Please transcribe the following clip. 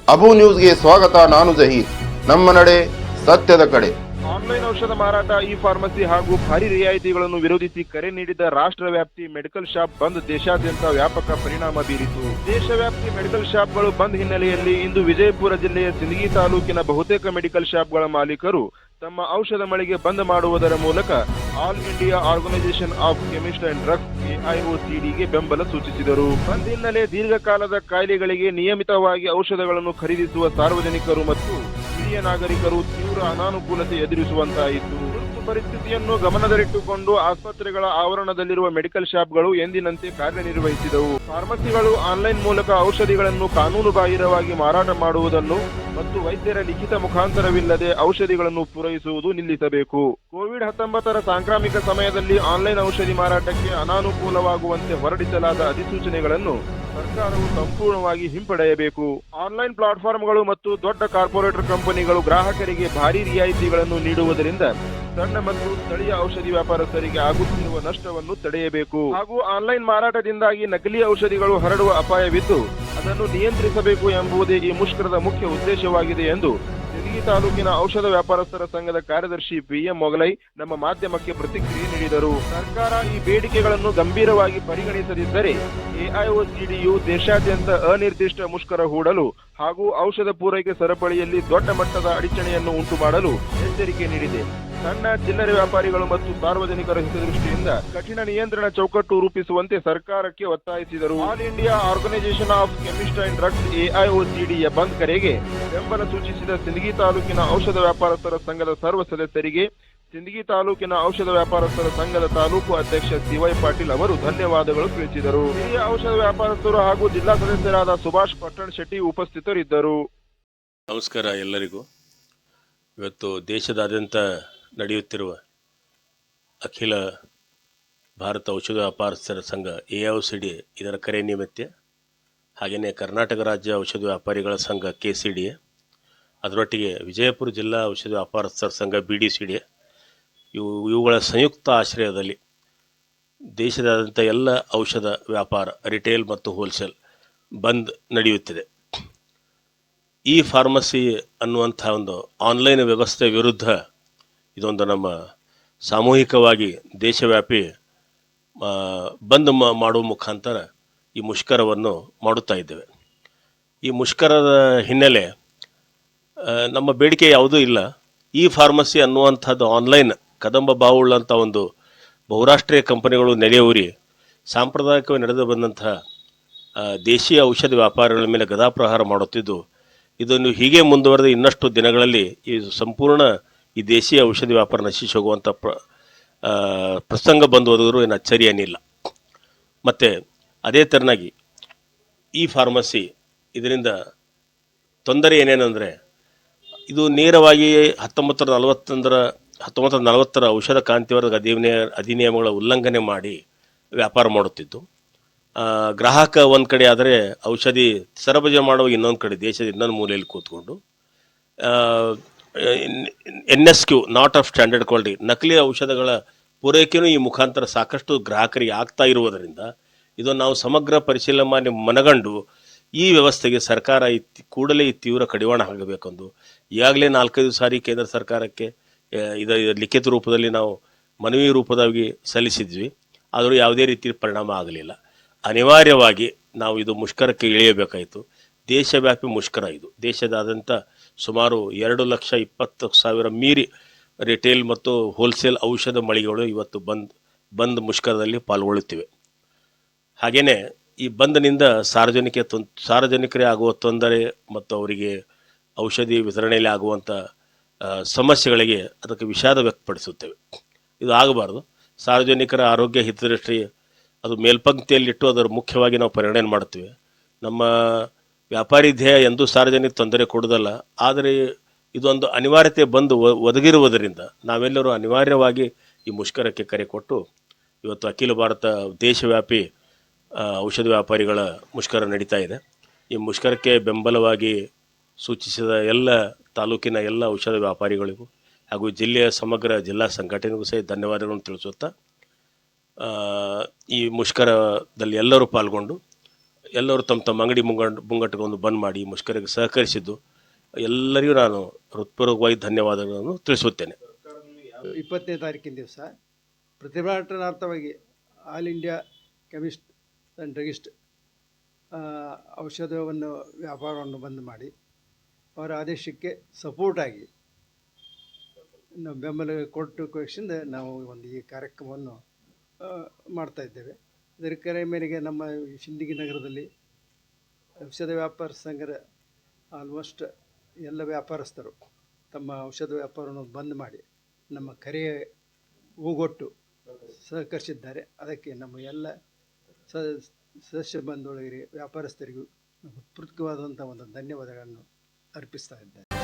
ಅಬು ನ್ಯೂಸ್ಗೆ ಸ್ವಾಗತ. ನಾನು ಜಹೀರ್. ನಮ್ಮ ನಡೆ ಸತ್ಯದ ಕಡೆ. ಆನ್ಲೈನ್ ಔಷಧ ಮಾರಾಟ, ಇ ಫಾರ್ಮಸಿ ಹಾಗೂ ಭಾರಿ ರಿಯಾಯಿತಿಗಳನ್ನು ವಿರೋಧಿಸಿ ಕರೆ ನೀಡಿದ ರಾಷ್ಟ್ರವ್ಯಾಪ್ತಿ ಮೆಡಿಕಲ್ ಶಾಪ್ ಬಂದ್ ದೇಶಾದ್ಯಂತ ವ್ಯಾಪಕ ಪರಿಣಾಮ ಬೀರಿತು. ದೇಶವ್ಯಾಪ್ತಿ ಮೆಡಿಕಲ್ ಶಾಪ್ಗಳು ಬಂದ್ ಹಿನ್ನೆಲೆಯಲ್ಲಿ ಇಂದು ವಿಜಯಪುರ ಜಿಲ್ಲೆಯ ಸಿಂದಗಿ ತಾಲೂಕಿನ ಬಹುತೇಕ ಮೆಡಿಕಲ್ ಶಾಪ್ಗಳ ಮಾಲೀಕರು ತಮ್ಮ ಔಷಧ ಮಳಿಗೆ ಬಂದ್ ಮಾಡುವುದರ ಮೂಲಕ all India organisation of chemist and drugs AIOCDಗೆ ಬೆಂಬಲ ಸೂಚಿಸಿದರು. ಬಂದ್ ಹಿನ್ನೆಲೆ ದೀರ್ಘಕಾಲದ ಕಾಯಿಲೆಗಳಿಗೆ ನಿಯಮಿತವಾಗಿ ಔಷಧಗಳನ್ನು ಖರೀದಿಸುವ ಸಾರ್ವಜನಿಕರು ಮತ್ತು ಹಿರಿಯ ನಾಗರಿಕರು ತೀವ್ರ ಅನಾನುಕೂಲತೆ ಎದುರಿಸುವಂತಾಯಿತು. ತುರ್ತು ಪರಿಸ್ಥಿತಿಯನ್ನು ಗಮನದಲ್ಲಿಟ್ಟುಕೊಂಡು ಆಸ್ಪತ್ರೆಗಳ ಆವರಣದಲ್ಲಿರುವ ಮೆಡಿಕಲ್ ಶಾಪ್ಗಳು ಎಂದಿನಂತೆ ಕಾರ್ಯನಿರ್ವಹಿಸಿದವು. ಫಾರ್ಮಸಿಗಳು ಆನ್ಲೈನ್ ಮೂಲಕ ಔಷಧಿಗಳನ್ನು ಕಾನೂನು ಬಾಹಿರವಾಗಿ ಮಾರಾಟ ಮಾಡುವುದನ್ನು ಮತ್ತು ವೈದ್ಯರ ಲಿಖಿತ ಮುಖಾಂತರವಿಲ್ಲದೆ ಔಷಧಿಗಳನ್ನು ಪೂರೈಸುವುದು ನಿಲ್ಲಿಸಬೇಕು. ಕೋವಿಡ್-19 ಸಾಂಕ್ರಾಮಿಕ ಸಮಯದಲ್ಲಿ ಆನ್ಲೈನ್ ಔಷಧಿ ಮಾರಾಟಕ್ಕೆ ಅನಾನುಕೂಲವಾಗುವಂತೆ ಹೊರಡಿಸಲಾದ ಅಧಿಸೂಚನೆಗಳನ್ನು ಸರ್ಕಾರವು ಸಂಪೂರ್ಣವಾಗಿ ಹಿಂಪಡೆಯಬೇಕು. ಆನ್ಲೈನ್ ಪ್ಲಾಟ್ಫಾರ್ಮ್ಗಳು ಮತ್ತು ದೊಡ್ಡ ಕಾರ್ಪೊರೇಟ್ ಕಂಪನಿಗಳು ಗ್ರಾಹಕರಿಗೆ ಭಾರಿ ರಿಯಾಯಿತಿಗಳನ್ನು ನೀಡುವುದರಿಂದ ಸಣ್ಣ ಮತ್ತು ಸ್ಥಳೀಯ ಔಷಧಿ ವ್ಯಾಪಾರಸ್ಥರಿಗೆ ಆಗುತ್ತಿರುವ ನಷ್ಟವನ್ನು ತಡೆಯಬೇಕು ಹಾಗೂ ಆನ್ಲೈನ್ ಮಾರಾಟದಿಂದಾಗಿ ನಕಲಿ ಔಷಧಿಗಳು ಹರಡುವ ಅಪಾಯವಿದ್ದು ಅದನ್ನು ನಿಯಂತ್ರಿಸಬೇಕು ಎಂಬುದೇ ಈ ಮುಷ್ಕರದ ಮುಖ್ಯ ಉದ್ದೇಶವಾಗಿದೆ ಎಂದು ಸಿಂದಗಿ ತಾಲೂಕಿನ ಔಷಧ ವ್ಯಾಪಾರಸ್ಥರ ಸಂಘದ ಕಾರ್ಯದರ್ಶಿ BM ಮೊಗಲೈ ನಮ್ಮ ಮಾಧ್ಯಮಕ್ಕೆ ಪ್ರತಿಕ್ರಿಯೆ ನೀಡಿದರು. ಸರ್ಕಾರ ಈ ಬೇಡಿಕೆಗಳನ್ನು ಗಂಭೀರವಾಗಿ ಪರಿಗಣಿಸದಿದ್ದರೆ AIOCDಯು ದೇಶಾದ್ಯಂತ ಅನಿರ್ದಿಷ್ಟ ಮುಷ್ಕರ ಹೂಡಲು ಹಾಗೂ ಔಷಧ ಪೂರೈಕೆ ಸರಪಳಿಯಲ್ಲಿ ದೊಡ್ಡ ಮಟ್ಟದ ಅಡಚಣೆಯನ್ನು ಉಂಟು ಮಾಡಲು ಎಚ್ಚರಿಕೆ ನೀಡಿದೆ. ಸಣ್ಣ ಚಿಲ್ಲರೆ ವ್ಯಾಪಾರಿಗಳು ಮತ್ತು ಸಾರ್ವಜನಿಕರ ಹಿತದೃಷ್ಟಿಯಿಂದ ಕಠಿಣ ನಿಯಂತ್ರಣ ಚೌಕಟ್ಟು ರೂಪಿಸುವಂತೆ ಸರ್ಕಾರಕ್ಕೆ ಒತ್ತಾಯಿಸಿದರು. All India organisation of chemist and drugs AIOCDಯ ಬಂದ್ ಕರೆಗೆ ಬೆಂಬಲ ಸೂಚಿಸಿದ ಸಿಂದಗಿ ತಾಲೂಕಿನ ಔಷಧ ವ್ಯಾಪಾರಸ್ಥರ ಸಂಘದ ಸರ್ವ ಸದಸ್ಯರಿಗೆ ಸಿಂದಗಿ ತಾಲೂಕಿನ ಔಷಧ ವ್ಯಾಪಾರಸ್ಥರ ಸಂಘದ ತಾಲೂಕು ಅಧ್ಯಕ್ಷ CY ಪಾಟೀಲ್ ಅವರು ಧನ್ಯವಾದಗಳು ತಿಳಿಸಿದರು. ಹಿರಿಯ ಔಷಧ ವ್ಯಾಪಾರಸ್ಥರು ಹಾಗೂ ಜಿಲ್ಲಾ ಸದಸ್ಯರಾದ ಸುಭಾಷ್ ಪಟ್ಟಣ್ ಶೆಟ್ಟಿ ಉಪಸ್ಥಿತರಿದ್ದರು. ನಮಸ್ಕಾರ ಎಲ್ಲರಿಗೂ. ಇವತ್ತು ದೇಶದಾದ್ಯಂತ ನಡೆಯುತ್ತಿರುವ ಅಖಿಲ ಭಾರತ ಔಷಧ ವ್ಯಾಪಾರಸ್ಥರ ಸಂಘ AIOCD ಇದರ ಕರೆ ನಿಮಿತ್ತ, ಹಾಗೆಯೇ ಕರ್ನಾಟಕ ರಾಜ್ಯ ಔಷಧ ವ್ಯಾಪಾರಿಗಳ ಸಂಘ KCDA, ಅದರೊಟ್ಟಿಗೆ ವಿಜಯಪುರ ಜಿಲ್ಲಾ ಔಷಧ ವ್ಯಾಪಾರಸ್ಥರ ಸಂಘ BDCD, ಇವುಗಳ ಸಂಯುಕ್ತ ಆಶ್ರಯದಲ್ಲಿ ದೇಶದಾದ್ಯಂತ ಎಲ್ಲ ಔಷಧ ವ್ಯಾಪಾರ ರಿಟೇಲ್ ಮತ್ತು ಹೋಲ್ಸೇಲ್ ಬಂದ್ ನಡೆಯುತ್ತಿದೆ. ಈ ಫಾರ್ಮಸಿ ಅನ್ನುವಂಥ ಒಂದು ಆನ್ಲೈನ್ ವ್ಯವಸ್ಥೆ ವಿರುದ್ಧ ಇದೊಂದು ನಮ್ಮ ಸಾಮೂಹಿಕವಾಗಿ ದೇಶವ್ಯಾಪಿ ಬಂದ್ ಮಾಡುವ ಮುಖಾಂತರ ಈ ಮುಷ್ಕರವನ್ನು ಮಾಡುತ್ತಾ ಇದ್ದೇವೆ. ಈ ಮುಷ್ಕರದ ಹಿನ್ನೆಲೆ ನಮ್ಮ ಬೇಡಿಕೆ ಯಾವುದೂ ಇಲ್ಲ. ಈ ಫಾರ್ಮಸಿ ಅನ್ನುವಂಥದ್ದು ಆನ್ಲೈನ್ ಕದಂಬ ಬಾವುಳ್ಳಂಥ ಒಂದು ಬಹುರಾಷ್ಟ್ರೀಯ ಕಂಪನಿಗಳು ನೆಲೆಯೂರಿ ಸಾಂಪ್ರದಾಯಿಕವಾಗಿ ನಡೆದು ಬಂದಂತಹ ದೇಶೀಯ ಔಷಧ ವ್ಯಾಪಾರಿಗಳ ಮೇಲೆ ಗದಾಪ್ರಹಾರ ಮಾಡುತ್ತಿದ್ದು, ಇದನ್ನು ಹೀಗೆ ಮುಂದುವರೆದ ಇನ್ನಷ್ಟು ದಿನಗಳಲ್ಲಿ ಈ ಸಂಪೂರ್ಣ ಈ ದೇಶೀಯ ಔಷಧಿ ವ್ಯಾಪಾರ ನಶಿಸಿ ಹೋಗುವಂಥ ಪ್ರಸಂಗ ಬಂದು ಹೋದರೂ ಏನು ಅಚ್ಚರಿ ಏನಿಲ್ಲ. ಮತ್ತು ಅದೇ ಥರನಾಗಿ ಈ ಫಾರ್ಮಸಿ ಇದರಿಂದ ತೊಂದರೆ ಏನೇನೆಂದರೆ, ಇದು ನೇರವಾಗಿ 1940 ಔಷಧ ಕ್ರಾಂತಿವರ್ಗ ಅಧಿನಿಯಮಗಳ ಉಲ್ಲಂಘನೆ ಮಾಡಿ ವ್ಯಾಪಾರ ಮಾಡುತ್ತಿದ್ದು, ಗ್ರಾಹಕ ಒಂದು ಕಡೆ ಆದರೆ ಔಷಧಿ ಸರಬರಾಜು ಮಾಡುವ ಇನ್ನೊಂದು ಕಡೆ ದೇಶದ ಇನ್ನೊಂದು ಮೂಲೆಯಲ್ಲಿ ಕೂತ್ಕೊಂಡು NSQ not of standard quality ನಕಲಿ ಔಷಧಗಳ ಪೂರೈಕೆಯೂ ಈ ಮುಖಾಂತರ ಸಾಕಷ್ಟು ಗ್ರಾಹಕರಿಗೆ ಆಗ್ತಾ ಇರುವುದರಿಂದ ಇದನ್ನು ನಾವು ಸಮಗ್ರ ಪರಿಶೀಲನೆ ಮನಗಂಡು ಈ ವ್ಯವಸ್ಥೆಗೆ ಸರ್ಕಾರ ಕೂಡಲೇ ಈ ತೀವ್ರ ಕಡಿವಾಣ ಹಾಕಬೇಕೆಂದು ಈಗಾಗಲೇ 4-5 ಸಾರಿ ಕೇಂದ್ರ ಸರ್ಕಾರಕ್ಕೆ ಇದರ ಲಿಖಿತ ರೂಪದಲ್ಲಿ ನಾವು ಮನವಿ ರೂಪದಾಗಿ ಸಲ್ಲಿಸಿದ್ವಿ. ಆದರೂ ಯಾವುದೇ ರೀತಿ ಪರಿಣಾಮ ಆಗಲಿಲ್ಲ. ಅನಿವಾರ್ಯವಾಗಿ ನಾವು ಇದು ಮುಷ್ಕರಕ್ಕೆ ಇಳಿಯಬೇಕಾಯಿತು. ದೇಶವ್ಯಾಪಿ ಮುಷ್ಕರ ಇದು. ದೇಶದಾದ್ಯಂತ ಸುಮಾರು 2,20,000 ಮೀರಿ ರಿಟೇಲ್ ಮತ್ತು ಹೋಲ್ಸೇಲ್ ಔಷಧ ಮಳಿಗೆಗಳು ಇವತ್ತು ಬಂದ್ ಮುಷ್ಕರದಲ್ಲಿ ಪಾಲ್ಗೊಳ್ಳುತ್ತಿವೆ. ಹಾಗೆಯೇ ಈ ಬಂದ್ನಿಂದ ಸಾರ್ವಜನಿಕರೇ ಆಗುವ ತೊಂದರೆ ಮತ್ತು ಅವರಿಗೆ ಔಷಧಿ ವಿತರಣೆಯಲ್ಲಿ ಆಗುವಂಥ ಸಮಸ್ಯೆಗಳಿಗೆ ಅದಕ್ಕೆ ವಿಷಾದ ವ್ಯಕ್ತಪಡಿಸುತ್ತೇವೆ. ಇದು ಆಗಬಾರ್ದು. ಸಾರ್ವಜನಿಕರ ಆರೋಗ್ಯ ಹಿತದೃಷ್ಟಿ ಅದು ಮೇಲ್ಪಂಕ್ತಿಯಲ್ಲಿಟ್ಟು ಅದರ ಮುಖ್ಯವಾಗಿ ನಾವು ಪರಿಗಣನೆ ಮಾಡ್ತೀವಿ. ನಮ್ಮ ವ್ಯಾಪಾರಿ ಧ್ಯೇಯ ಎಂದೂ ಸಾರ್ವಜನಿಕ ತೊಂದರೆ ಕೊಡುವುದಲ್ಲ. ಆದರೆ ಇದೊಂದು ಅನಿವಾರ್ಯತೆ ಬಂದು ಒದಗಿರುವುದರಿಂದ ನಾವೆಲ್ಲರೂ ಅನಿವಾರ್ಯವಾಗಿ ಈ ಮುಷ್ಕರಕ್ಕೆ ಕರೆ ಕೊಟ್ಟು ಇವತ್ತು ಅಖಿಲ ಭಾರತ ದೇಶವ್ಯಾಪಿ ಔಷಧ ವ್ಯಾಪಾರಿಗಳ ಮುಷ್ಕರ ನಡೀತಾ ಇದೆ. ಈ ಮುಷ್ಕರಕ್ಕೆ ಬೆಂಬಲವಾಗಿ ಸೂಚಿಸಿದ ಎಲ್ಲ ತಾಲೂಕಿನ ಎಲ್ಲ ಔಷಧ ವ್ಯಾಪಾರಿಗಳಿಗೂ ಹಾಗೂ ಜಿಲ್ಲೆಯ ಸಮಗ್ರ ಜಿಲ್ಲಾ ಸಂಘಟನೆಗೂ ಸಹ ಧನ್ಯವಾದಗಳನ್ನು ತಿಳಿಸುತ್ತಾ ಈ ಮುಷ್ಕರದಲ್ಲಿ ಎಲ್ಲರೂ ಪಾಲ್ಗೊಂಡು ಎಲ್ಲರೂ ತಮ್ಮ ತಮ್ಮ ಅಂಗಡಿ ಮುಂಗಟ್ಟುಗೊಂದು ಬಂದ್ ಮಾಡಿ ಮುಷ್ಕರಿಗೆ ಸಹಕರಿಸಿದ್ದು ಎಲ್ಲರಿಗೂ ನಾನು ಹೃತ್ಪೂರ್ವಕವಾಗಿ ಧನ್ಯವಾದಗಳನ್ನು ತಿಳಿಸುತ್ತೇನೆ. 20ನೇ ತಾರೀಕಿನ ದಿವಸ ಪ್ರತಿಭಟನಾರ್ಥವಾಗಿ all India chemist and druggist ಔಷಧವನ್ನು ವ್ಯಾಪಾರವನ್ನು ಬಂದ್ ಮಾಡಿ ಅವರ ಆದೇಶಕ್ಕೆ ಸಪೋರ್ಟಾಗಿ ನಾವು ಬೆಂಬಲ ಕೊಟ್ಟು ಕೋಶಿಂದ ನಾವು ಒಂದು ಈ ಕಾರ್ಯಕ್ರಮವನ್ನು ಮಾಡ್ತಾಯಿದ್ದೇವೆ. ಇದರ ಕರೆ ಮೇರೆಗೆ ನಮ್ಮ ಸಿಂದಗಿ ನಗರದಲ್ಲಿ ಔಷಧ ವ್ಯಾಪಾರ ಸಂಘದ ಆಲ್ಮೋಸ್ಟ್ ಎಲ್ಲ ವ್ಯಾಪಾರಸ್ಥರು ತಮ್ಮ ಔಷಧ ವ್ಯಾಪಾರವನ್ನು ಬಂದ್ ಮಾಡಿ ನಮ್ಮ ಕರೆಯ ಹೋಗೊಟ್ಟು ಸಹಕರಿಸಿದ್ದಾರೆ. ಅದಕ್ಕೆ ನಮ್ಮ ಎಲ್ಲ ಸದಸ್ಯ ಬಂಧುಗಳಿಗೆ ವ್ಯಾಪಾರಸ್ಥರಿಗೂ ಹೃತ್ಪೂರ್ವಕವಾದಂಥ ಒಂದು ಧನ್ಯವಾದಗಳನ್ನು ಅರ್ಪಿಸ್ತಾ ಇದ್ದಾರೆ.